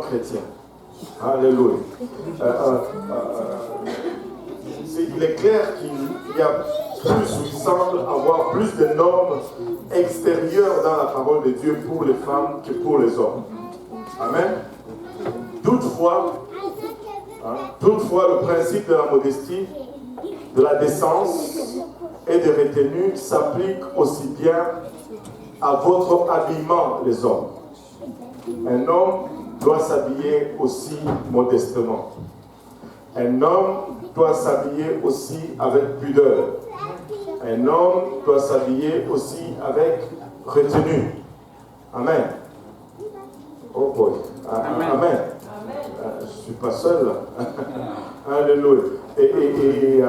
chrétiens. Alléluia. Il est clair qu'il y a plus, il semble avoir plus de normes extérieures dans la parole de Dieu pour les femmes que pour les hommes. Amen. Toutefois, le principe de la modestie, de la décence et de retenue s'applique aussi bien à votre habillement, les hommes. Un homme doit s'habiller aussi modestement. Un homme doit s'habiller aussi avec pudeur. Un homme doit s'habiller aussi avec retenue. Amen. Oh boy. Amen. Je ne suis pas seul là. Alléluia. Et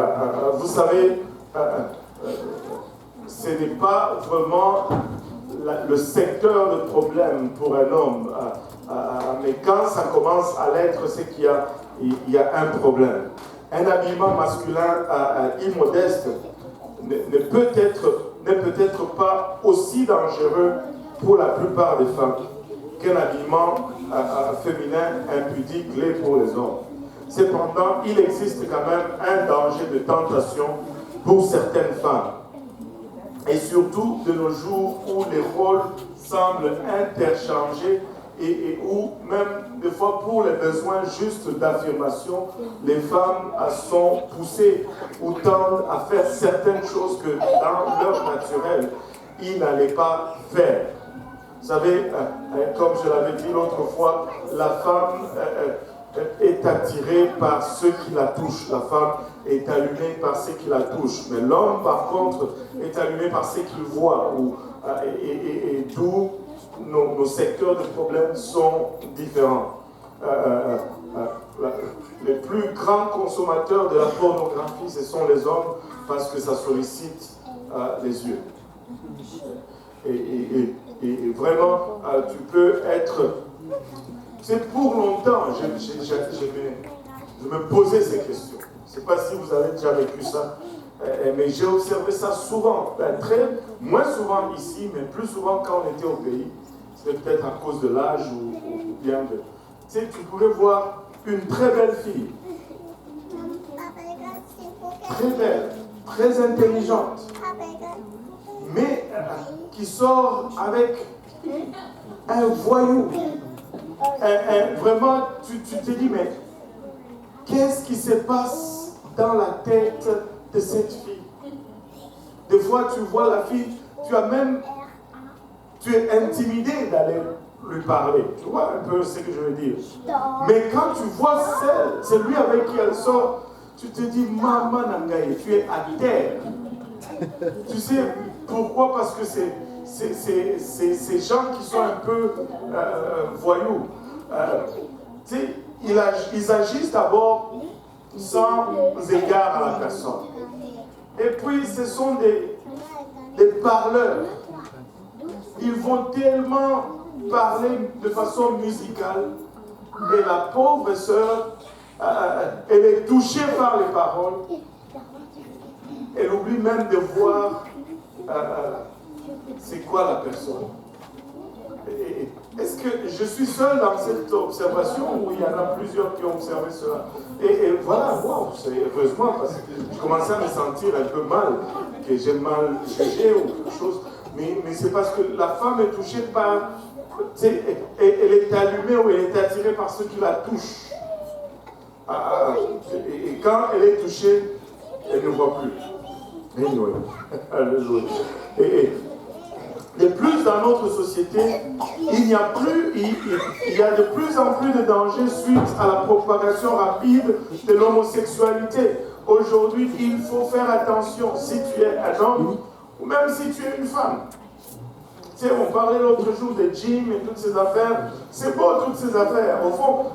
vous savez, ce n'est pas vraiment le secteur de problème pour un homme. Mais quand ça commence à l'être, c'est qu'il y a un problème. Un habillement masculin immodeste ne peut être pas aussi dangereux pour la plupart des femmes qu'un habillement féminin impudique l'est pour les hommes. Cependant, il existe quand même un danger de tentation pour certaines femmes. Et surtout de nos jours où les rôles semblent interchangés et où même des fois pour les besoins justes d'affirmation, les femmes sont poussées ou tendent à faire certaines choses que dans leur naturel, ils n'allaient pas faire. Vous savez, comme je l'avais dit l'autre fois, la femme est attirée par ceux qui la touchent. La femme est allumée par ceux qui la touchent. Mais l'homme, par contre, est allumé par ceux qu'il voit. Et d'où nos secteurs de problèmes sont différents. Les plus grands consommateurs de la pornographie, ce sont les hommes parce que ça sollicite les yeux. Et vraiment, tu peux être... C'est pour longtemps, je me posais ces questions. Je ne sais pas si vous avez déjà vécu ça, mais j'ai observé ça souvent. Moins souvent ici, mais plus souvent quand on était au pays. C'est peut-être à cause de l'âge ou bien de... Tu sais, tu pouvais voir une très belle fille. Très belle, très intelligente. Mais qui sort avec un voyou. Vraiment, tu te dis, mais qu'est-ce qui se passe dans la tête de cette fille? Des fois, tu vois la fille, tu es intimidé d'aller lui parler. Tu vois un peu ce que je veux dire. Mais quand tu vois celui avec qui elle sort, tu te dis, Maman Nangaye, tu es à terre. Tu sais pourquoi? Parce que c'est ces gens qui sont un peu voyous. Tu sais, ils agissent d'abord sans égard à la personne. Et puis, ce sont des parleurs. Ils vont tellement parler de façon musicale. Et la pauvre sœur, elle est touchée par les paroles. Elle oublie même de voir c'est quoi la personne. Est-ce que je suis seul dans cette observation ou il y en a plusieurs qui ont observé cela? Et voilà, wow, heureusement, parce que je commençais à me sentir un peu mal, que j'ai mal jugé ou quelque chose. Mais c'est parce que la femme est touchée par... Elle est allumée ou elle est attirée par ceux qui la touchent. Et quand elle est touchée, elle ne voit plus. Et de plus dans notre société, il y a de plus en plus de dangers suite à la propagation rapide de l'homosexualité. Aujourd'hui, il faut faire attention si tu es un homme ou même si tu es une femme. Tu sais, on parlait l'autre jour de gym et toutes ces affaires. C'est beau toutes ces affaires. Au fond,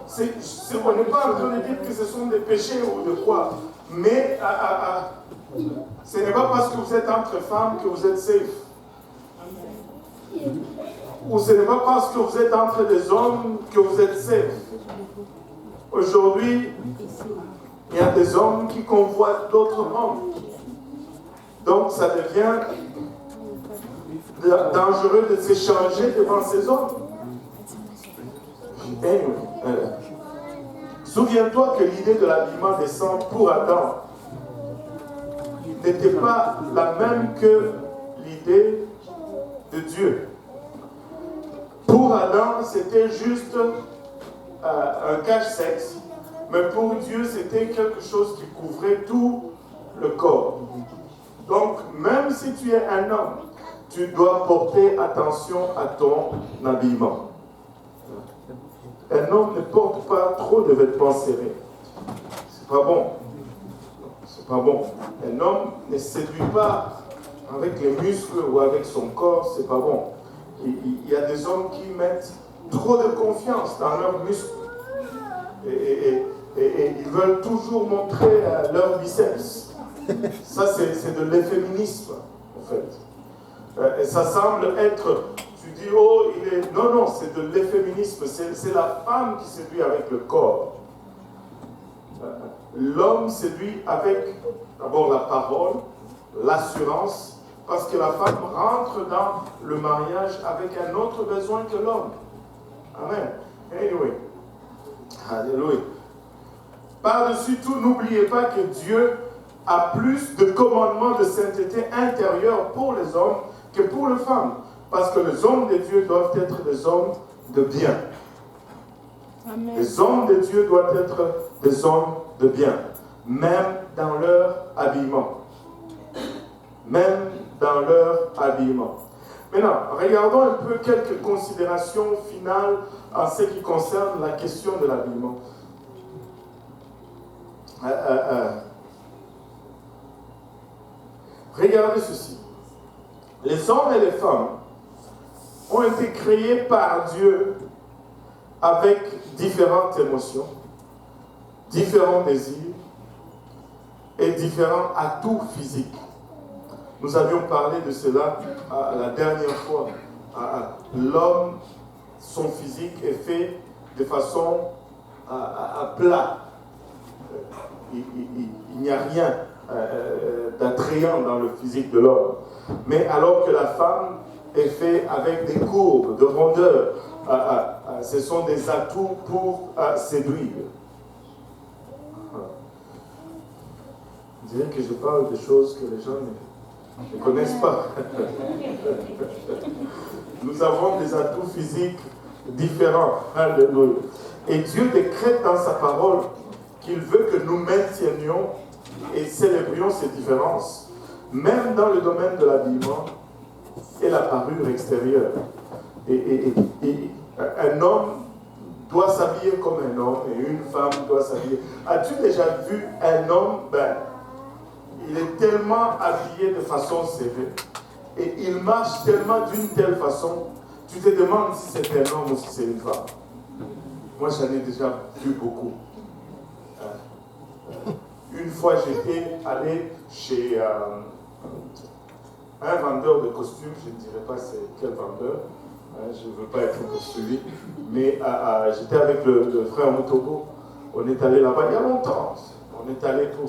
on n'est pas en train de dire que ce sont des péchés ou de quoi. Mais ce n'est pas parce que vous êtes entre femmes que vous êtes safe. Ou ce n'est pas parce que vous êtes entre des hommes que vous êtes safe. Aujourd'hui, il y a des hommes qui convoitent d'autres hommes. Donc ça devient dangereux de s'échanger devant ces hommes. Anyway. Souviens-toi que l'idée de l'habillement décent pour Adam n'était pas la même que l'idée de Dieu. Pour Adam, c'était juste un cache-sexe, mais pour Dieu, c'était quelque chose qui couvrait tout le corps. Donc, même si tu es un homme, tu dois porter attention à ton habillement. Un homme ne porte pas trop de vêtements serrés. C'est pas bon. C'est pas bon. Un homme ne séduit pas avec les muscles ou avec son corps, c'est pas bon. Il y a des hommes qui mettent trop de confiance dans leurs muscles. Et ils veulent toujours montrer leurs biceps. Ça, c'est de l'efféminisme, en fait. Et ça semble être, tu dis, oh, il est... Non, non, c'est de l'efféminisme. C'est la femme qui séduit avec le corps. L'homme séduit avec, d'abord, la parole, l'assurance, parce que la femme rentre dans le mariage avec un autre besoin que l'homme. Amen. Anyway. Alléluia. Par-dessus tout, n'oubliez pas que Dieu a plus de commandements de sainteté intérieure pour les hommes que pour les femmes. Parce que les hommes de Dieu doivent être des hommes de bien. Amen. Les hommes de Dieu doivent être des hommes de bien. Même dans leur habillement. Même dans leur habillement. Maintenant, regardons un peu quelques considérations finales en ce qui concerne la question de l'habillement. Regardez ceci. Les hommes et les femmes ont été créés par Dieu avec différentes émotions, différents désirs et différents atouts physiques. Nous avions parlé de cela la dernière fois. L'homme, son physique est fait de façon plat. Il n'y a rien d'attrayant dans le physique de l'homme. Mais alors que la femme est faite avec des courbes, de rondeurs, ce sont des atouts pour séduire. Je dirais que je parle de choses que les gens ne connaissent pas. Nous avons des atouts physiques différents. Alléluia. Et Dieu décrète dans sa parole qu'il veut que nous maintiennions et célébrions ces différences, même dans le domaine de l'habillement et la parure extérieure. Et un homme doit s'habiller comme un homme et une femme doit s'habiller. As-tu déjà vu un homme, il est tellement habillé de façon serrée et il marche tellement d'une telle façon, tu te demandes si c'est un homme ou si c'est une femme. Moi, j'en ai déjà vu beaucoup. Une fois, j'étais allé chez un vendeur de costumes, je ne dirais pas c'est quel vendeur, je ne veux pas être poursuivi, mais j'étais avec le frère Motogo. On est allé là-bas il y a longtemps. On est allé pour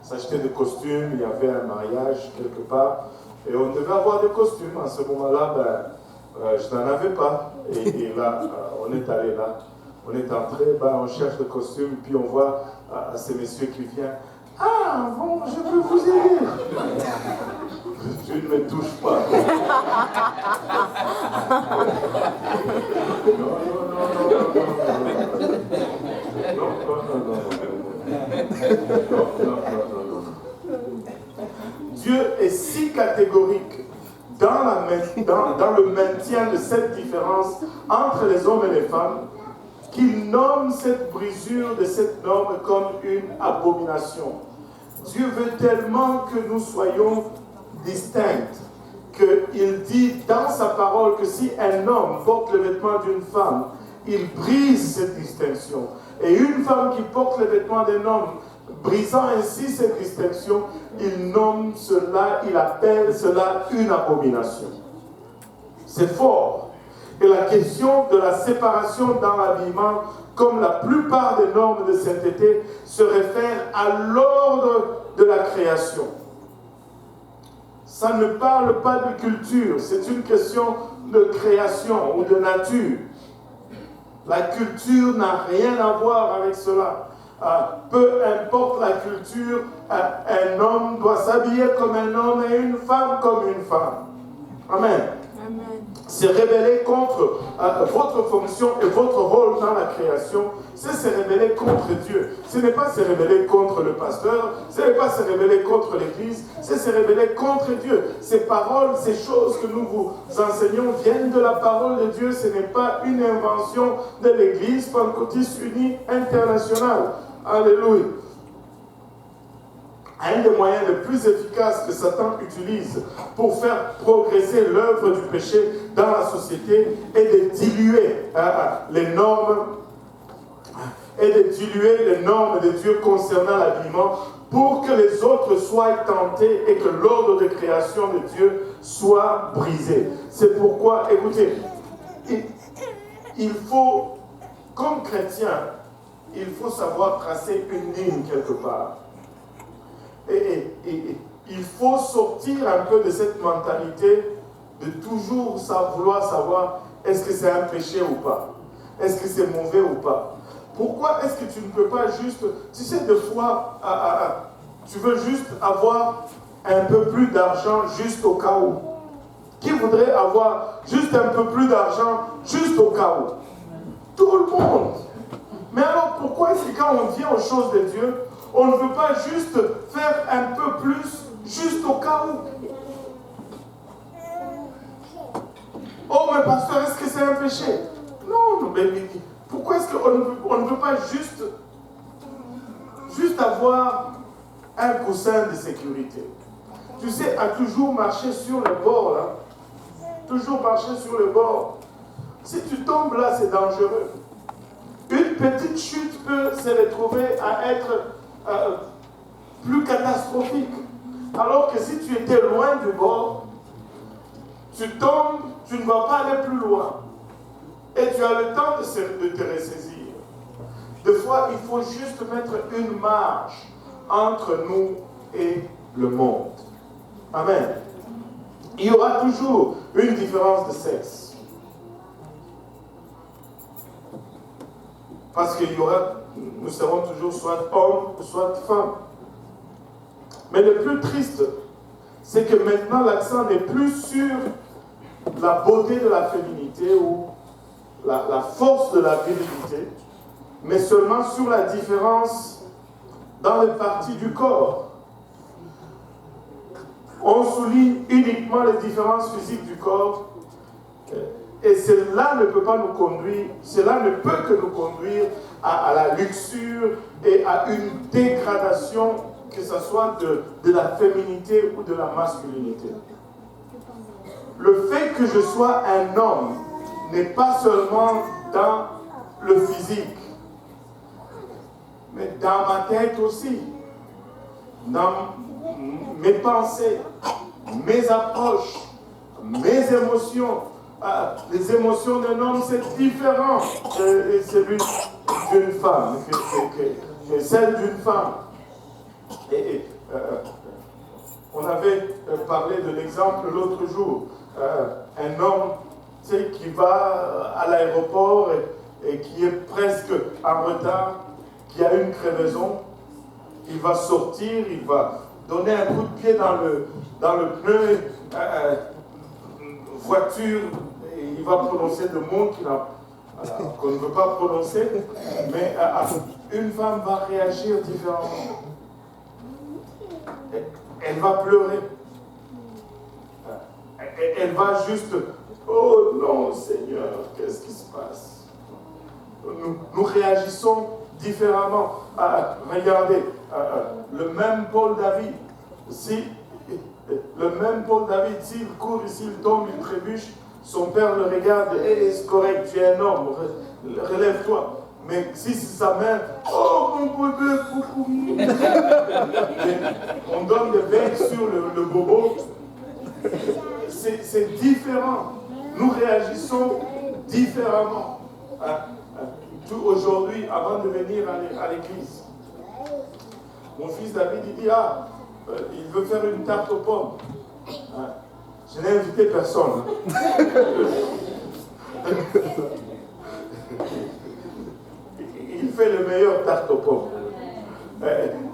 s'acheter des costumes, il y avait un mariage quelque part, et on devait avoir des costumes. À ce moment-là, je n'en avais pas. Et là, on est allé là. On est entré, on cherche le costume, puis on voit ces messieurs qui viennent. Ah, bon, je peux vous aider. Tu ne me touches pas. Dieu est si catégorique dans le maintien de cette différence entre les hommes et les femmes qu'il nomme cette brisure de cette norme comme une abomination. Dieu veut tellement que nous soyons distincts qu'il dit dans sa parole que si un homme porte le vêtement d'une femme, il brise cette distinction. Et une femme qui porte le vêtement d'un homme, brisant ainsi cette distinction, il nomme cela, il appelle cela une abomination. C'est fort. Et la question de la séparation dans l'habillement, comme la plupart des normes de sainteté, se réfère à l'ordre de la création. Ça ne parle pas de culture, c'est une question de création ou de nature. La culture n'a rien à voir avec cela. Peu importe la culture, un homme doit s'habiller comme un homme et une femme comme une femme. Amen. Se rebeller contre votre fonction et votre rôle dans la création, c'est se rebeller contre Dieu. Ce n'est pas se rebeller contre le pasteur, ce n'est pas se rebeller contre l'Église, c'est se rebeller contre Dieu. Ces paroles, ces choses que nous vous enseignons viennent de la parole de Dieu. Ce n'est pas une invention de l'Église pentecôtiste unie internationale. Alléluia. Un des moyens les plus efficaces que Satan utilise pour faire progresser l'œuvre du péché dans la société est de diluer les normes de Dieu concernant l'habillement pour que les autres soient tentés et que l'ordre de création de Dieu soit brisé. C'est pourquoi, écoutez, il faut, comme chrétien, il faut savoir tracer une ligne quelque part. Et il faut sortir un peu de cette mentalité de toujours vouloir savoir est-ce que c'est un péché ou pas, est-ce que c'est mauvais ou pas. Pourquoi est-ce que tu ne peux pas juste, tu sais, des fois, tu veux juste avoir un peu plus d'argent juste au cas où. Qui voudrait avoir juste un peu plus d'argent juste au cas où? Tout le monde. Mais alors pourquoi est-ce que quand on vient aux choses de Dieu, on ne veut pas juste faire un peu plus, juste au cas où? Oh, mais pasteur, est-ce que c'est un péché? Non, mais pourquoi est-ce qu'on ne veut pas juste avoir un coussin de sécurité? Tu sais, à toujours marcher sur le bord, là. Toujours marcher sur le bord. Si tu tombes là, c'est dangereux. Une petite chute peut se retrouver à être plus catastrophique. Alors que si tu étais loin du bord, tu tombes, tu ne vas pas aller plus loin. Et tu as le temps de te ressaisir. Des fois, il faut juste mettre une marge entre nous et le monde. Amen. Il y aura toujours une différence de sexe. Parce qu'il y aura, nous serons toujours soit hommes ou soit femmes. Mais le plus triste, c'est que maintenant l'accent n'est plus sur la beauté de la féminité ou la force de la virilité, mais seulement sur la différence dans les parties du corps. On souligne uniquement les différences physiques du corps, et cela ne peut pas nous conduire, cela ne peut que nous conduire à la luxure et à une dégradation, que ce soit de la féminité ou de la masculinité. Le fait que je sois un homme n'est pas seulement dans le physique, mais dans ma tête aussi, dans mes pensées, mes approches, mes émotions. Les émotions d'un homme, c'est différent de celui d'une femme, que celle d'une femme. On avait parlé de l'exemple l'autre jour. Un homme, tu sais, qui va à l'aéroport et qui est presque en retard, qui a une crevaison, il va sortir, il va donner un coup de pied dans le pneu, voiture, et il va prononcer des mots qu'on ne veut pas prononcer, mais une femme va réagir différemment. Elle va pleurer. Elle va juste, oh non Seigneur, qu'est-ce qui se passe? Nous réagissons différemment. Regardez, le même Paul David, s'il court, s'il tombe, il trébuche, son père le regarde, c'est correct, tu es un homme, relève-toi. Mais si c'est sa mère, oh mon bébé, coucou. On donne des becs sur le bobo. C'est différent. Nous réagissons différemment. Aujourd'hui, avant de venir à l'église, mon fils David, il dit, il veut faire une tarte aux pommes. Je n'ai invité personne. fait le meilleur tarte aux pommes?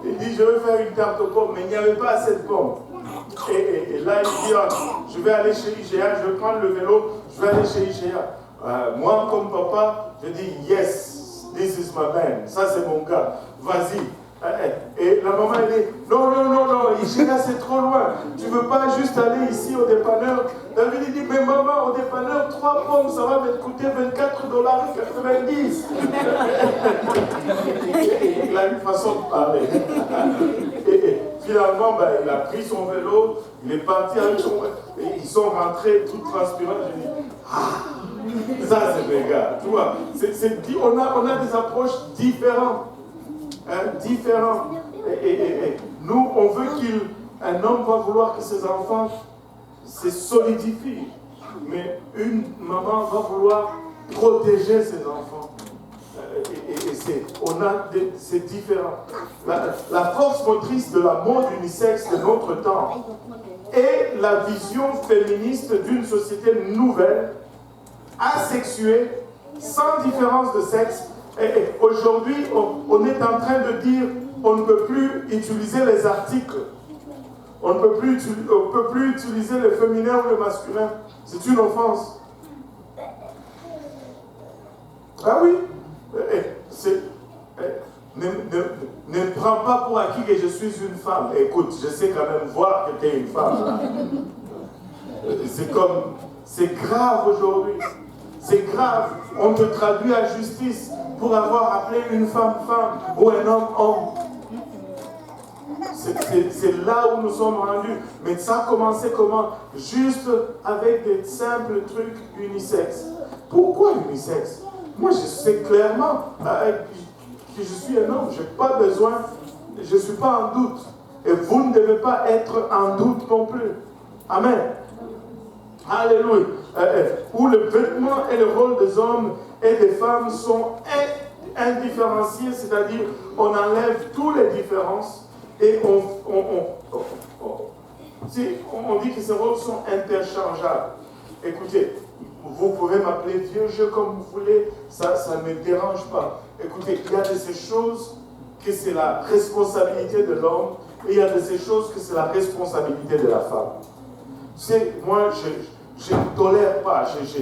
Il dit, je veux faire une tarte aux pommes, mais il n'y avait pas assez de pommes. Et là, il dit, ah, je vais aller chez IGA, je vais prendre le vélo, je vais aller chez IGA. Moi, comme papa, je dis, yes, this is my man. Ça, c'est mon gars. Vas-y. Et la maman, elle dit, non, IGA, c'est trop loin. Tu ne veux pas juste aller ici au dépanneur? David, il dit, mais maman, au dépanneur, 3 pommes, ça va me coûter $24,90. Il a une façon de parler. Et finalement, il a pris son vélo, il est parti avec son vélo. Et ils sont rentrés tout transpirants. Je dis, ça c'est mes gars. Tu vois, on a des approches différentes. Différentes. Et nous, on veut qu'un homme va vouloir que ses enfants se solidifient. Mais une maman va vouloir protéger ses enfants. C'est différent. La force motrice de la mode unisexe de notre temps est la vision féministe d'une société nouvelle, asexuée, sans différence de sexe. Et aujourd'hui, on est en train de dire on ne peut plus utiliser les articles. On ne peut plus utiliser le féminin ou le masculin. C'est une offense. Ah oui. Ne prends pas pour acquis que je suis une femme. Écoute, je sais quand même voir que tu es une femme. C'est grave aujourd'hui. C'est grave. On te traduit à justice pour avoir appelé une femme femme ou un homme homme. C'est là où nous sommes rendus. Mais ça a commencé comment? Juste avec des simples trucs unisexes. Pourquoi unisexe? Moi, je sais clairement que je suis un homme. Je n'ai pas besoin, je ne suis pas en doute. Et vous ne devez pas être en doute non plus. Amen. Alléluia. Où le vêtement et le rôle des hommes et des femmes sont indifférenciés, c'est-à-dire on enlève toutes les différences et on dit que ces rôles sont interchangeables. Écoutez, vous pouvez m'appeler vieux jeu comme vous voulez, ça ne me dérange pas. Écoutez, il y a de ces choses que c'est la responsabilité de l'homme et il y a de ces choses que c'est la responsabilité de la femme. Moi, je ne tolère pas, je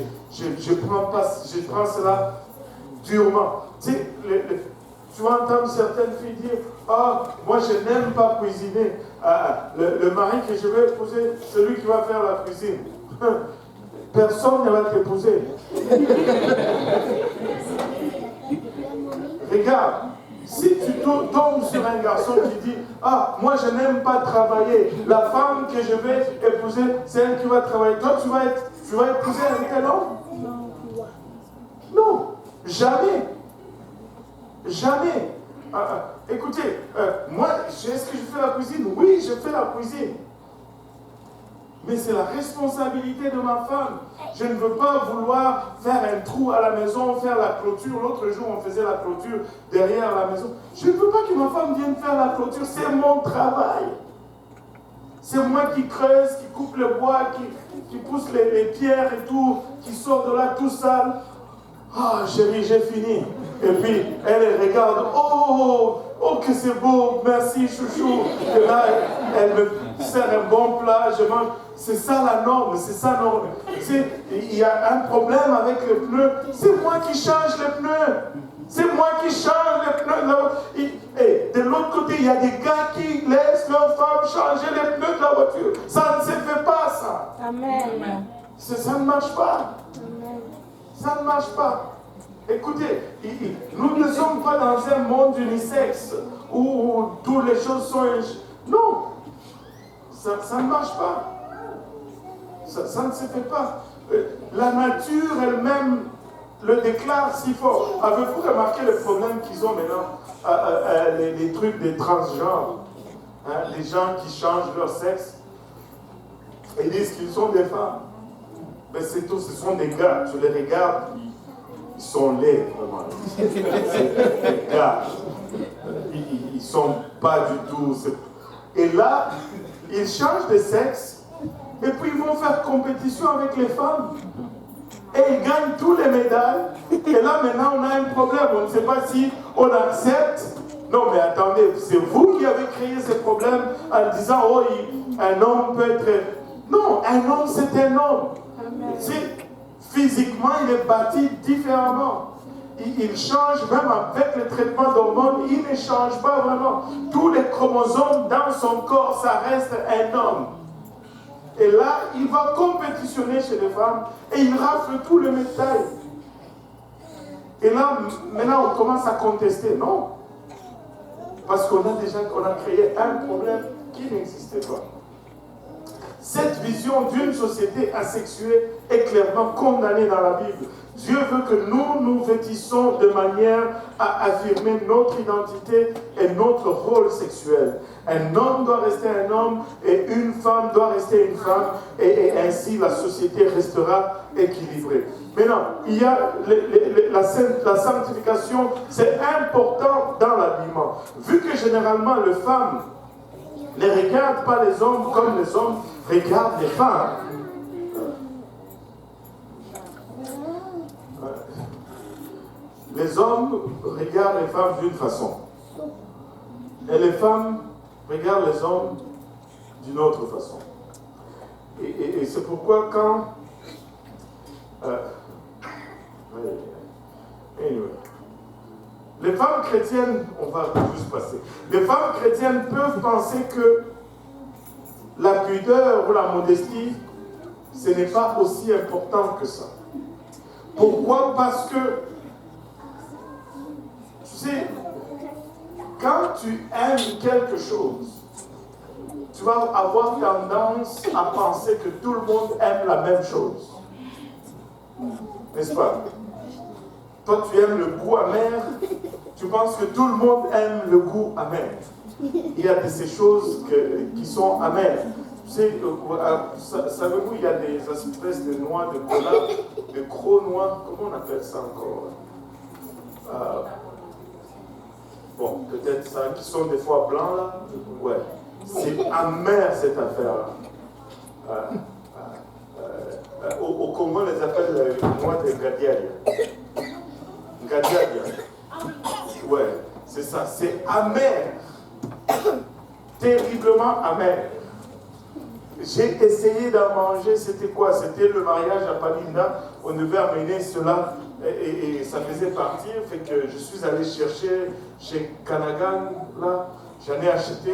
prends cela durement. Tu vas entendre certaines filles dire, ah, moi je n'aime pas cuisiner. Le mari que je vais épouser, c'est lui qui va faire la cuisine. Personne ne va t'épouser. Regarde, si tu tombes sur un garçon qui dit, ah, moi je n'aime pas travailler, la femme que je vais épouser, c'est elle qui va travailler. Toi, tu vas épouser un tel homme? Non, jamais. Jamais. Écoutez, moi, est-ce que je fais la cuisine? Oui, je fais la cuisine. Mais c'est la responsabilité de ma femme. Je ne veux pas vouloir faire un trou à la maison, faire la clôture. L'autre jour, on faisait la clôture derrière la maison. Je ne veux pas que ma femme vienne faire la clôture. C'est mon travail. C'est moi qui creuse, qui coupe le bois, qui pousse les pierres et tout, qui sort de là tout sale. Ah, chérie, j'ai fini. Et puis, elle regarde. Oh, que c'est beau, merci, chouchou. Et là, elle me sert un bon plat, je mange. C'est ça la norme, c'est ça la norme. Il y a un problème avec les pneus. C'est moi qui change les pneus. C'est moi qui change les pneus. Et de l'autre côté, il y a des gars qui laissent leurs femmes changer les pneus de la voiture. Ça ne se fait pas, ça. Amen. Ça ne marche pas. Amen. Ça ne marche pas. Écoutez, nous ne sommes pas dans un monde unisexe où toutes les choses sont... Non, ça ne marche pas. Ça ne se fait pas. La nature elle-même le déclare si fort. Avez-vous remarqué le problème qu'ils ont maintenant, les trucs des transgenres, les gens qui changent leur sexe et disent qu'ils sont des femmes. Mais c'est tout, ce sont des gars. Tu les regardes, ils sont laids, vraiment. C'est des gars. Ils ne sont pas du tout... Et là, ils changent de sexe et puis ils vont faire compétition avec les femmes. Et ils gagnent tous les médailles. Et là, maintenant, on a un problème. On ne sait pas si on accepte. Non, mais attendez, c'est vous qui avez créé ces problèmes en disant, oh, un homme peut être... Non, un homme, c'est un homme. Physiquement, il est bâti différemment. Il change même avec le traitement d'hormones, il ne change pas vraiment. Tous les chromosomes dans son corps, ça reste un homme. Et là, il va compétitionner chez les femmes et il rafle tout le métal. Et là, maintenant, on commence à contester. Non. Parce qu'on a créé un problème qui n'existait pas. Cette vision d'une société asexuée est clairement condamnée dans la Bible. Dieu veut que nous nous vêtissons de manière à affirmer notre identité et notre rôle sexuel. Un homme doit rester un homme et une femme doit rester une femme et ainsi la société restera équilibrée. Maintenant, il y a la sanctification, c'est important dans l'habillement. Vu que généralement les femmes ne regardent pas les hommes comme les hommes regardent les femmes. Les hommes regardent les femmes d'une façon. Et les femmes regardent les hommes d'une autre façon. Et c'est pourquoi quand... anyway. Les femmes chrétiennes, on va juste passer. Les femmes chrétiennes peuvent penser que la pudeur ou la modestie, ce n'est pas aussi important que ça. Pourquoi? Parce que, tu sais, quand tu aimes quelque chose, tu vas avoir tendance à penser que tout le monde aime la même chose. N'est-ce pas? Toi, tu aimes le goût amer, tu penses que tout le monde aime le goût amer. Il y a de ces choses qui sont amères. Tu sais, savez-vous, il y a des espèces de noix de cola, de gros noix, comment on appelle ça encore? Bon, peut-être ça, qui sont des fois blancs là. Ouais, c'est amer cette affaire-là. Au Congo, on les appelle les noix de Gadiaïa. Gadiaïa. Ouais, c'est ça, c'est amer. Terriblement amer. J'ai essayé d'en manger, c'était quoi? C'était le mariage à Palinda, on devait amener cela et ça faisait partir, fait que je suis allé chercher chez Kanagan, là, j'en ai acheté,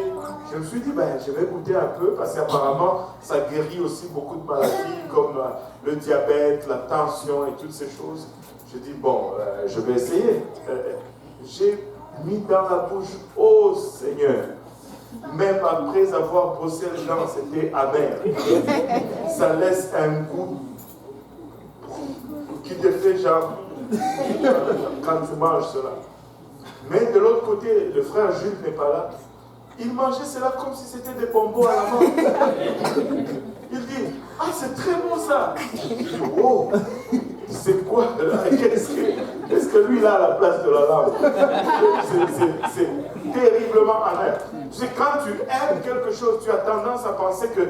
je me suis dit, ben, je vais goûter un peu, parce qu'apparemment, ça guérit aussi beaucoup de maladies, comme le diabète, la tension et toutes ces choses. Je dis, bon, je vais essayer. J'ai mis dans la bouche, oh Seigneur, même après avoir brossé les dents, c'était amer. Ça laisse un goût qui te fait genre quand tu manges cela. Mais de l'autre côté, le frère Jules n'est pas là. Il mangeait cela comme si c'était des bonbons à la main. Il dit, ah c'est très bon ça. Je dis, oh, c'est quoi là? Qu'est-ce que lui là à la place de la langue? C'est terriblement amer. Tu sais, quand tu aimes quelque chose, tu as tendance à penser que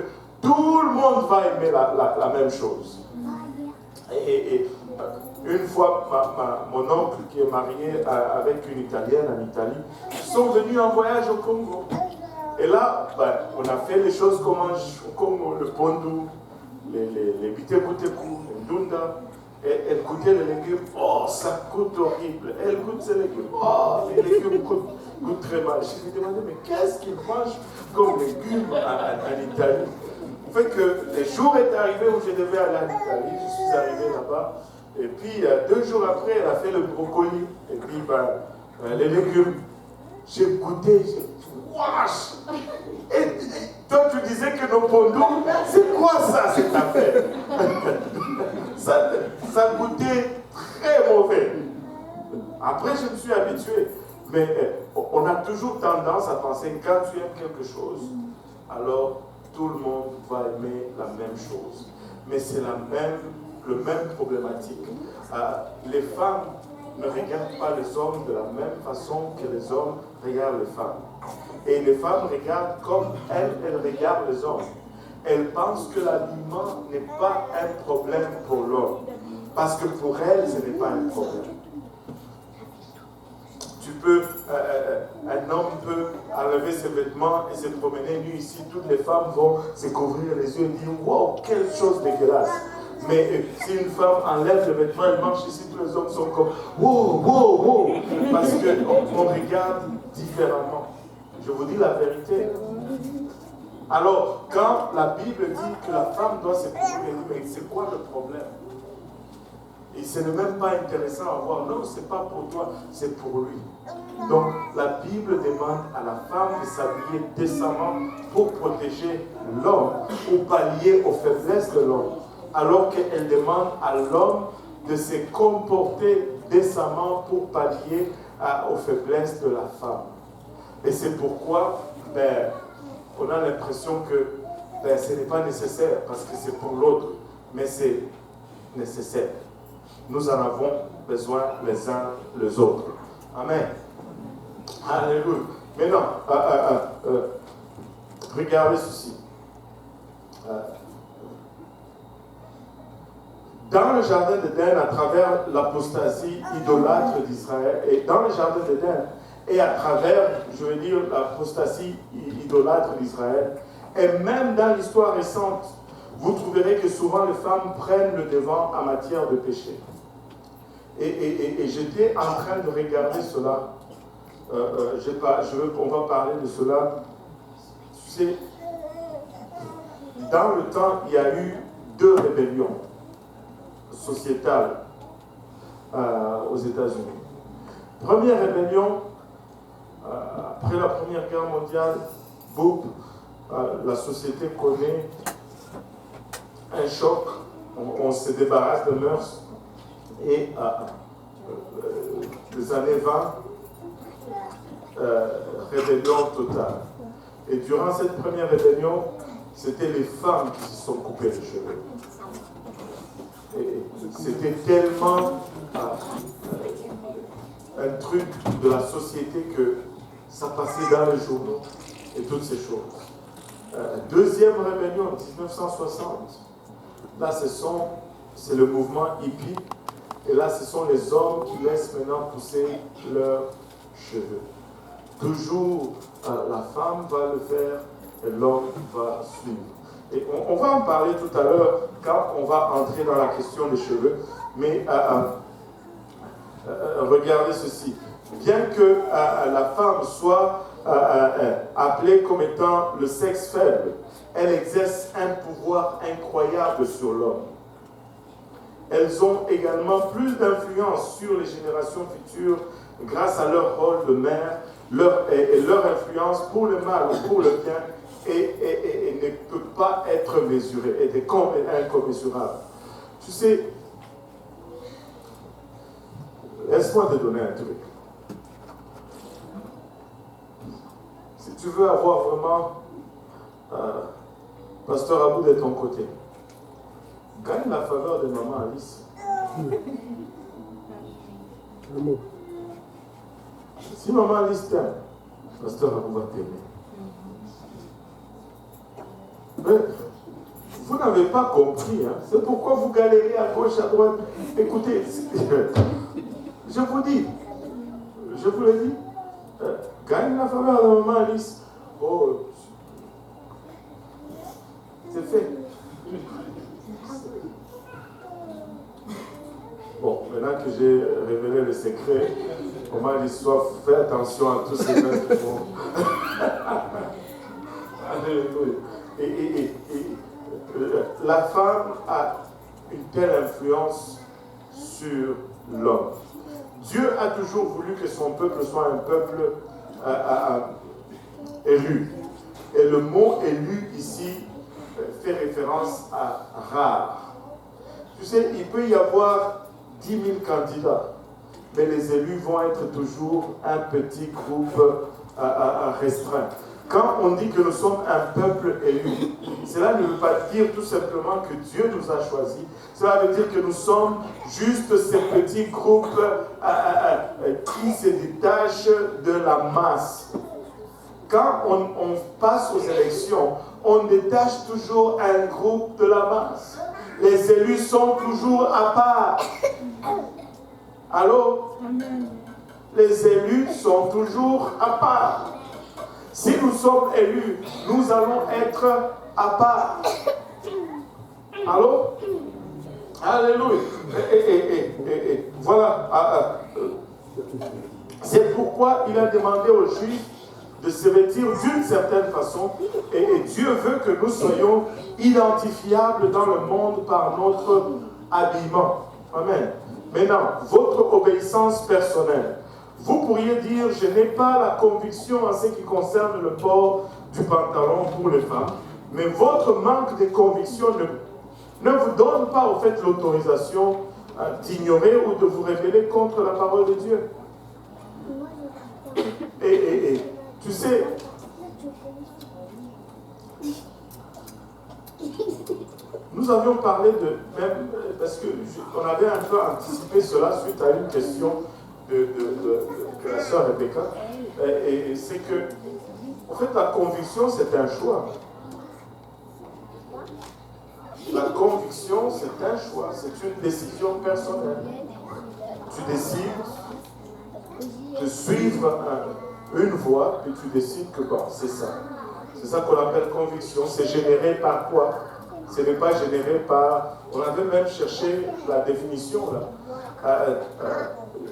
tout le monde va aimer la même chose. Et une fois, mon oncle qui est marié avec une Italienne en Italie, sont venus en voyage au Congo. Et là, on a fait les choses comme au Congo, le pondu, les bitebuteku, les ndunda. Et elle goûtait les légumes, oh ça coûte horrible. Elle goûte ces légumes, oh les légumes goûtent très mal. Je lui ai demandé, mais qu'est-ce qu'ils mangent comme légumes en Italie? Fait que le jour est arrivé où je devais aller en Italie, je suis arrivé là-bas. Et puis 2 jours après, elle a fait le brocoli. Et puis les légumes. J'ai goûté, j'ai dit, wesh! Et toi tu disais que nos pondous, c'est quoi ça cette affaire? ça goûtait très mauvais. Après je me suis habitué. Mais on a toujours tendance à penser que quand tu aimes quelque chose, alors tout le monde va aimer la même chose. Mais c'est le même problématique. Les femmes ne regardent pas les hommes de la même façon que les hommes regardent les femmes. Et les femmes regardent comme elles regardent les hommes. Elles pensent que l'habillement n'est pas un problème pour l'homme. Parce que pour elles, ce n'est pas un problème. Tu peux un homme peut enlever ses vêtements et se promener nu ici. Toutes les femmes vont se couvrir les yeux et dire « Wow, quelle chose dégueulasse !» Mais si une femme enlève le vêtement, elle marche ici, tous les hommes sont comme « Wow, wow, wow !» Parce qu'on regarde différemment. Je vous dis la vérité. Alors, quand la Bible dit que la femme doit se couvrir, mais c'est quoi le problème? Et ce n'est même pas intéressant à voir. Non, ce n'est pas pour toi, c'est pour lui. Donc, la Bible demande à la femme de s'habiller décemment pour protéger l'homme ou pallier aux faiblesses de l'homme. Alors qu'elle demande à l'homme de se comporter décemment pour pallier aux faiblesses de la femme. Et c'est pourquoi on a l'impression que ce n'est pas nécessaire parce que c'est pour l'autre, mais c'est nécessaire. Nous en avons besoin les uns les autres. Amen. Alléluia. Maintenant, regardez ceci. Dans le jardin d'Éden, à travers l'apostasie idolâtre d'Israël, et dans le jardin d'Éden, et à travers, je veux dire, l'apostasie idolâtre d'Israël, et même dans l'histoire récente, vous trouverez que souvent les femmes prennent le devant en matière de péché. Et j'étais en train de regarder cela. On va parler de cela. Tu sais, dans le temps, il y a eu 2 rébellions sociétales aux États-Unis. Première rébellion, après la Première Guerre mondiale, boum, la société connaît un choc, on se débarrasse de mœurs, et les années 20, rébellion totale. Et durant cette première rébellion, c'était les femmes qui se sont coupées les cheveux. Et c'était tellement un truc de la société que ça passait dans les journaux et toutes ces choses. Deuxième rébellion, 1960. Là, c'est le mouvement hippie. Et là, ce sont les hommes qui laissent maintenant pousser leurs cheveux. Toujours, la femme va le faire et l'homme va suivre. Et on va en parler tout à l'heure quand on va entrer dans la question des cheveux. Mais regardez ceci. Bien que la femme soit appelée comme étant le sexe faible, elle exerce un pouvoir incroyable sur l'homme. Elles ont également plus d'influence sur les générations futures grâce à leur rôle de mère, leur influence pour le mal ou pour le bien et ne peut pas être mesurée, elle est incommensurable. Tu sais, laisse-moi te donner un truc. Si tu veux avoir vraiment Pasteur Abou de ton côté, gagne la faveur de maman Alice. Si maman Alice t'aime, Pasteur Abou va t'aimer. Mais vous n'avez pas compris, hein? C'est pourquoi vous galérez à gauche, à droite. Écoutez, je vous dis, je vous l'ai dit, gagne la faveur de maman Alice. Oh, c'est fait. Bon, maintenant que j'ai révélé le secret, maman Alice, fais attention à tous ces gens qui font. Alléluia. Et la femme a une telle influence sur l'homme. Dieu a toujours voulu que son peuple soit un peuple élu. Et le mot élu ici fait référence à rare. Tu sais, il peut y avoir 10 000 candidats, mais les élus vont être toujours un petit groupe restreint. Quand on dit que nous sommes un peuple élu, cela ne veut pas dire tout simplement que Dieu nous a choisis. Cela veut dire que nous sommes juste ces petits groupes qui se détachent de la masse. Quand on passe aux élections, on détache toujours un groupe de la masse. Les élus sont toujours à part. Allô? Les élus sont toujours à part. nous sommes élus, nous allons être à part. Allô? Alléluia. Et voilà. C'est pourquoi il a demandé aux Juifs de se vêtir d'une certaine façon. Et Dieu veut que nous soyons identifiables dans le monde par notre habillement. Amen. Maintenant, votre obéissance personnelle. Vous pourriez dire, je n'ai pas la conviction en ce qui concerne le port du pantalon pour les femmes, mais votre manque de conviction ne vous donne pas au fait l'autorisation d'ignorer ou de vous révéler contre la parole de Dieu. Et tu sais, nous avions parlé de même, parce qu'on avait un peu anticipé cela suite à une question de la sœur Rebecca, et c'est que, en fait, la conviction, c'est un choix. La conviction, c'est un choix, c'est une décision personnelle. Tu décides de suivre une voie, puis tu décides que bon, c'est ça. C'est ça qu'on appelle conviction. C'est généré par quoi? Ce n'est pas généré par... On avait même cherché la définition là.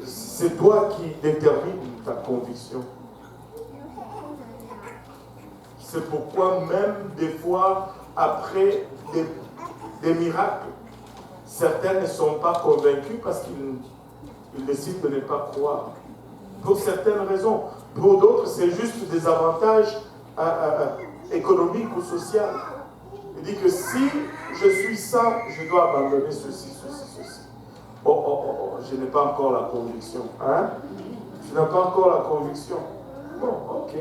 C'est toi qui détermine ta conviction. C'est pourquoi même des fois, après des miracles, certains ne sont pas convaincus parce qu'ils décident de ne pas croire. Pour certaines raisons. Pour d'autres, c'est juste des avantages économiques ou sociaux. Il dit que si je suis ça, je dois abandonner ceci. Je n'ai pas encore la conviction. Hein? Je n'ai pas encore la conviction. Bon, ok.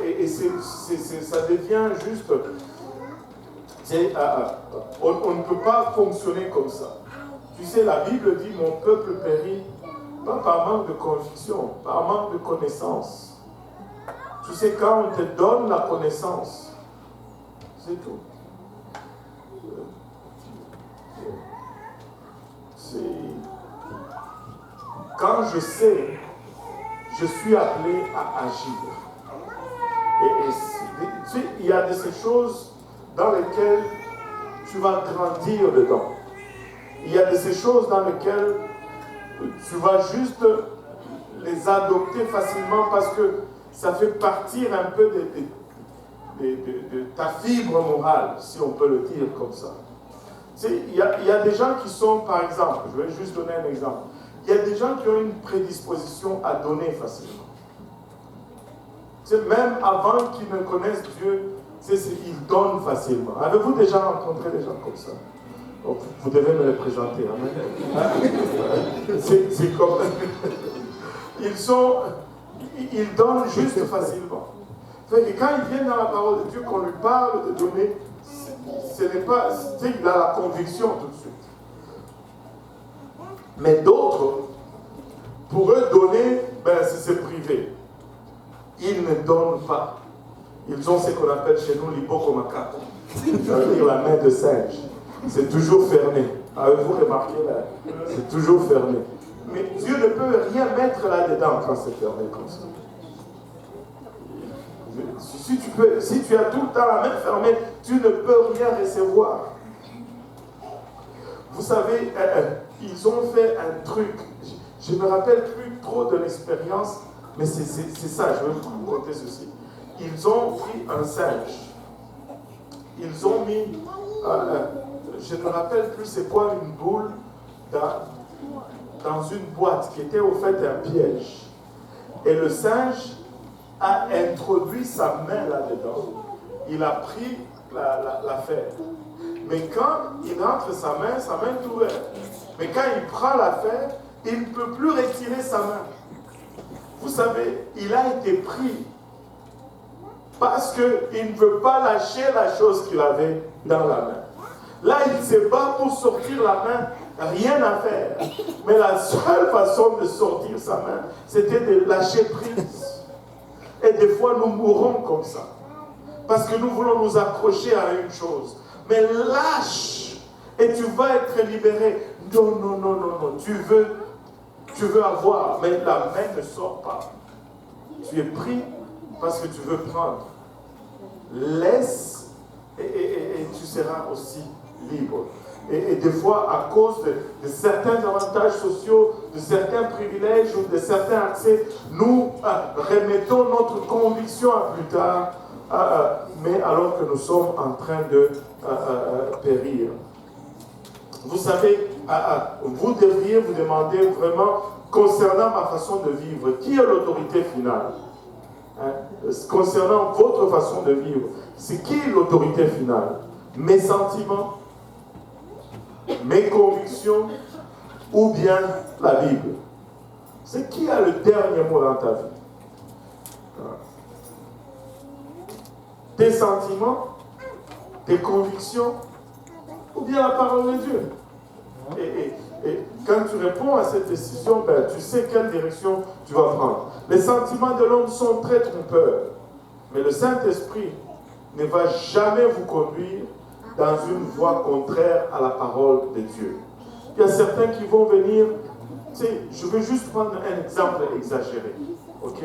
Et ça devient juste... on ne peut pas fonctionner comme ça. Tu sais, la Bible dit, mon peuple périt, pas par manque de conviction, par manque de connaissance. Tu sais, quand on te donne la connaissance, c'est tout. Quand je sais, je suis appelé à agir. Et tu sais, il y a de ces choses dans lesquelles tu vas grandir dedans. Il y a de ces choses dans lesquelles tu vas juste les adopter facilement parce que ça fait partir un peu de ta fibre morale, si on peut le dire comme ça. Tu sais, il y a des gens qui sont, par exemple, je vais juste donner un exemple, il y a des gens qui ont une prédisposition à donner facilement. Tu sais, même avant qu'ils ne connaissent Dieu, tu sais, ils donnent facilement. Avez-vous déjà rencontré des gens comme ça? Donc, vous devez me les présenter. C'est comme... Ils donnent juste facilement. Fait que quand ils viennent dans la parole de Dieu, qu'on lui parle de donner, ce n'est pas... Tu sais, il a la conviction tout de suite. Mais d'autres, pour eux, donner, c'est privé. Ils ne donnent pas. Ils ont ce qu'on appelle chez nous l'ibokomaka. Ça veut dire la main de singe. C'est toujours fermé. Avez-vous remarqué là? C'est toujours fermé. Mais Dieu ne peut rien mettre là-dedans quand c'est fermé comme ça. Si tu as tout le temps la main fermée, tu ne peux rien recevoir. Vous savez, ils ont fait un truc. Je ne me rappelle plus trop de l'expérience, mais c'est ça, je vais vous raconter ceci. Ils ont pris un singe. Ils ont mis, je ne me rappelle plus c'est quoi, une boule dans une boîte qui était au fait un piège. Et le singe a introduit sa main là-dedans. Il a pris l'affaire. Mais quand il rentre sa main est ouverte. Mais quand il prend l'affaire, il ne peut plus retirer sa main. Vous savez, il a été pris parce qu'il ne veut pas lâcher la chose qu'il avait dans la main. Là, il se bat pour sortir la main, rien à faire. Mais la seule façon de sortir sa main, c'était de lâcher prise. Et des fois, nous mourrons comme ça. Parce que nous voulons nous accrocher à une chose. Mais lâche et tu vas être libéré. Non. Tu veux avoir, mais la main ne sort pas. Tu es pris parce que tu veux prendre. Laisse et tu seras aussi libre. Et des fois, à cause de certains avantages sociaux, de certains privilèges ou de certains accès, nous remettons notre conviction à plus tard, mais alors que nous sommes en train de périr. Vous savez, vous devriez vous demander vraiment, concernant ma façon de vivre, qui est l'autorité finale? Concernant votre façon de vivre, c'est qui est l'autorité finale? Mes sentiments, mes convictions ou bien la Bible? C'est qui a le dernier mot dans ta vie? Tes sentiments, tes convictions ou bien la parole de Dieu? Et quand tu réponds à cette décision, tu sais quelle direction tu vas prendre. Les sentiments de l'homme sont très trompeurs, mais le Saint-Esprit ne va jamais vous conduire dans une voie contraire à la parole de Dieu. Il y a certains qui vont venir, tu sais, je veux juste prendre un exemple exagéré, ok?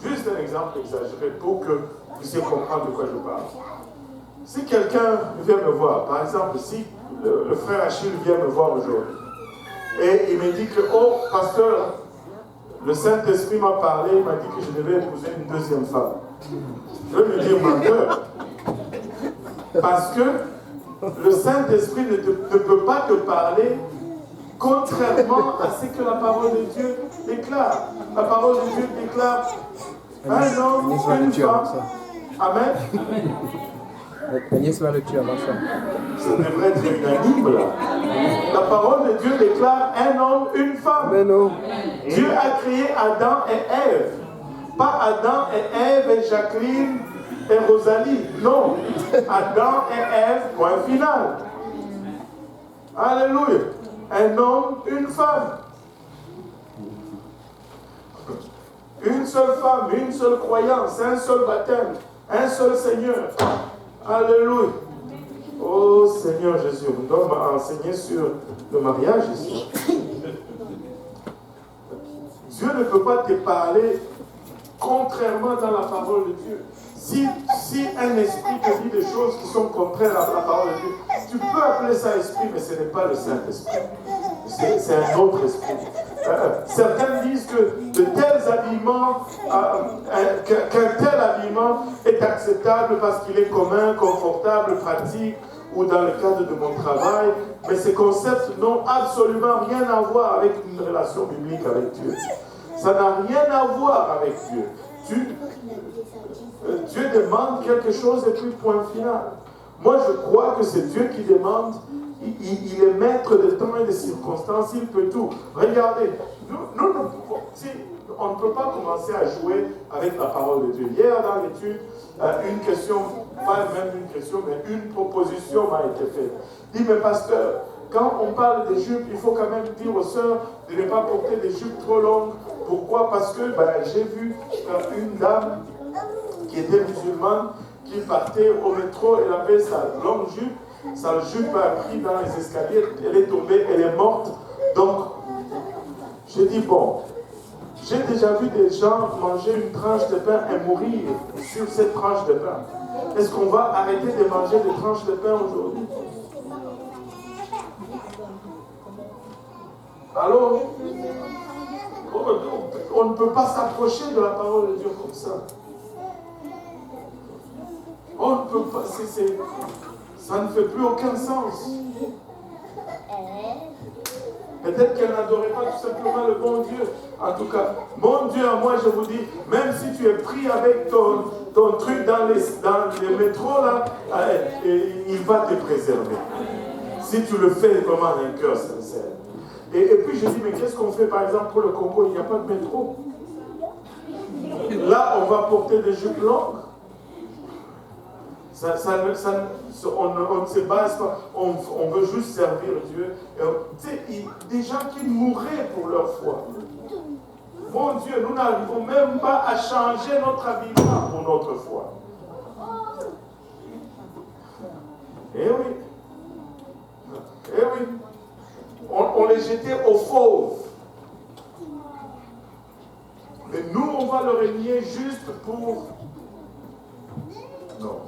Juste un exemple exagéré pour que vous puissiez comprendre de quoi je parle. Si quelqu'un vient me voir, par exemple, si le frère Achille vient me voir aujourd'hui, et il me dit que, oh, pasteur, le Saint-Esprit m'a parlé, il m'a dit que je devais épouser une deuxième femme. Je vais lui dire, menteur. Parce que le Saint-Esprit ne peut pas te parler contrairement à ce que la parole de Dieu déclare. La parole de Dieu déclare un homme, une femme. Amen. Agnès va le tuer avant ça. Ça devrait être unanime là. La parole de Dieu déclare un homme, une femme. Mais non. Dieu a créé Adam et Ève. Pas Adam et Ève et Jacqueline et Rosalie. Non. Adam et Ève, point final. Alléluia. Un homme, une femme. Une seule femme, une seule croyance, un seul baptême, un seul Seigneur. Alléluia. Oh Seigneur Jésus, on doit m'enseigner sur le mariage ici. Dieu ne peut pas te parler contrairement dans la parole de Dieu. Si un esprit te dit des choses qui sont contraires à la parole de Dieu, tu peux appeler ça esprit, mais ce n'est pas le Saint-Esprit. C'est un autre esprit. Certains disent que de tels habillements, qu'un tel habillement est acceptable parce qu'il est commun, confortable, pratique, ou dans le cadre de mon travail, mais ces concepts n'ont absolument rien à voir avec une relation biblique avec Dieu. Ça n'a rien à voir avec Dieu. Dieu demande quelque chose et puis point final. Moi, je crois que c'est Dieu qui demande. Il est maître de temps et de circonstances, il peut tout. Regardez, on ne peut pas commencer à jouer avec la parole de Dieu. Hier, dans l'étude, une question, pas même une question, mais une proposition m'a été faite. Dis, mais pasteur, quand on parle des jupes, il faut quand même dire aux sœurs de ne pas porter des jupes trop longues. Pourquoi? Parce que j'ai vu une dame qui était musulmane, qui partait au métro, elle avait sa longue jupe. Sa jupe a pris dans les escaliers, elle est tombée, elle est morte. Donc, j'ai dit, bon, j'ai déjà vu des gens manger une tranche de pain et mourir sur cette tranche de pain. Est-ce qu'on va arrêter de manger des tranches de pain aujourd'hui? Alors, on ne peut pas s'approcher de la parole de Dieu comme ça. On ne peut pas, ça ne fait plus aucun sens. Peut-être qu'elle n'adorait pas tout simplement le bon Dieu. En tout cas, mon Dieu à moi, je vous dis, même si tu es pris avec ton truc dans les métros, là, il va te préserver. Si tu le fais vraiment d'un cœur sincère. Et puis je dis, mais qu'est-ce qu'on fait par exemple pour le Congo? Il n'y a pas de métro. Là, on va porter des jupes longues. On ne se base pas, on veut juste servir Dieu. Tu sais, des gens qui mourraient pour leur foi. Mon Dieu, nous n'arrivons même pas à changer notre habillement pour notre foi. Eh oui. Eh oui. On les jetait au fauve. Mais nous, on va le renier juste pour Non.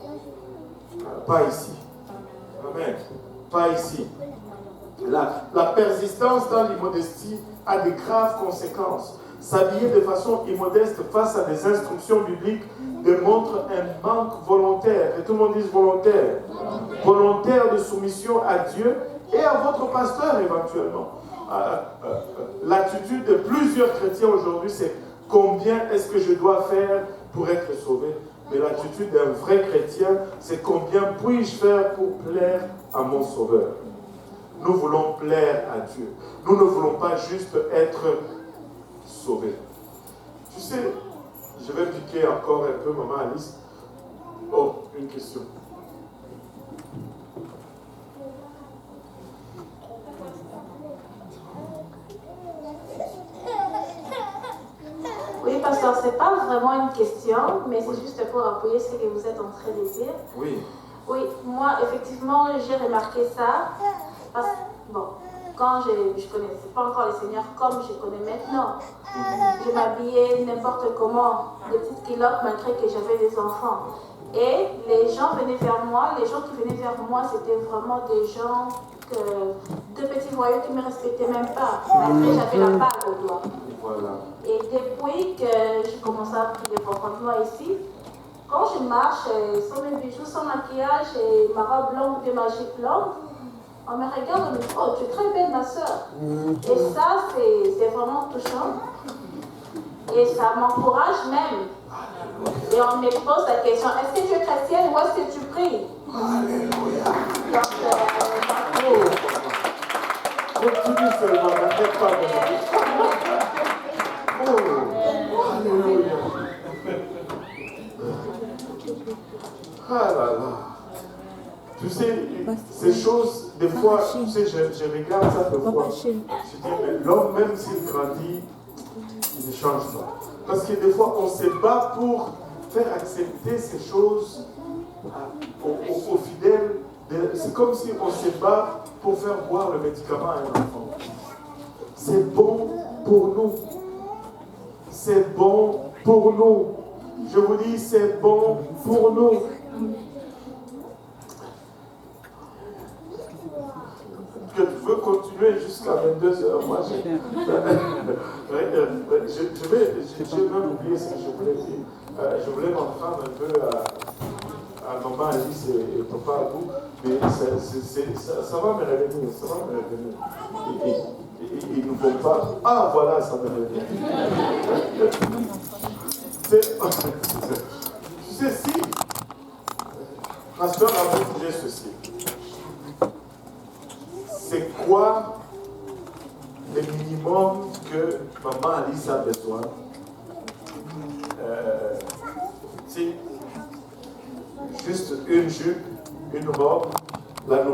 Pas ici. Amen. Pas ici. La persistance dans l'immodestie a de graves conséquences. S'habiller de façon immodeste face à des instructions bibliques démontre un manque volontaire, et tout le monde dise volontaire, volontaire de soumission à Dieu et à votre pasteur éventuellement. L'attitude de plusieurs chrétiens aujourd'hui, c'est combien est-ce que je dois faire pour être sauvé? Mais l'attitude d'un vrai chrétien, c'est combien puis-je faire pour plaire à mon sauveur? Nous voulons plaire à Dieu. Nous ne voulons pas juste être sauvés. Tu sais, je vais piquer encore un peu, maman Alice. Oh, une question. Oui, pasteur, ce n'est pas vraiment une question, mais c'est juste pour appuyer ce que vous êtes en train de dire. Oui. Oui, moi, effectivement, j'ai remarqué ça. Parce que, bon, quand je ne connaissais pas encore le Seigneur comme je connais maintenant, je m'habillais n'importe comment, des petites culottes, malgré que j'avais des enfants. Et les gens venaient vers moi, les gens qui venaient vers moi, c'était vraiment des gens, de petits voyous qui ne me respectaient même pas, malgré que j'avais la bague au doigt. Voilà. Et depuis que j'ai commencé à prier profondément ici, quand je marche sans mes bijoux, sans maquillage et ma robe longue et ma jupe longue, on me regarde et me dit « Oh, tu es très belle, ma soeur. » Et ça, c'est vraiment touchant. Et ça m'encourage même. Et on me pose la question, est-ce que tu es chrétienne ou est-ce que tu pries? Alléluia. Donc, continue seulement, n'arrête pas de Alléluia. Ah là là. Tu sais, ces choses, des fois, tu sais, je regarde ça des fois. Je dis, mais l'homme, même s'il grandit, il ne change pas. Parce que des fois, on se bat pour faire accepter ces choses aux fidèles. C'est comme si on se bat pour faire boire le médicament à un enfant. C'est bon pour nous. C'est bon pour nous. Je vous dis, c'est bon pour nous. Que tu veux continuer jusqu'à 22h, moi j'ai même oublié ce que je voulais dire. Je voulais m'en prendre un peu à maman Alice et papa Abou, mais ça va me revenir, ça va me revenir. Ils ne vont pas. Ah voilà, ça me revient. Tu sais, si pasteur Abou disait ceci. C'est quoi le minimum que maman Alice a besoin? C'est juste une jupe, une robe, la nourriture.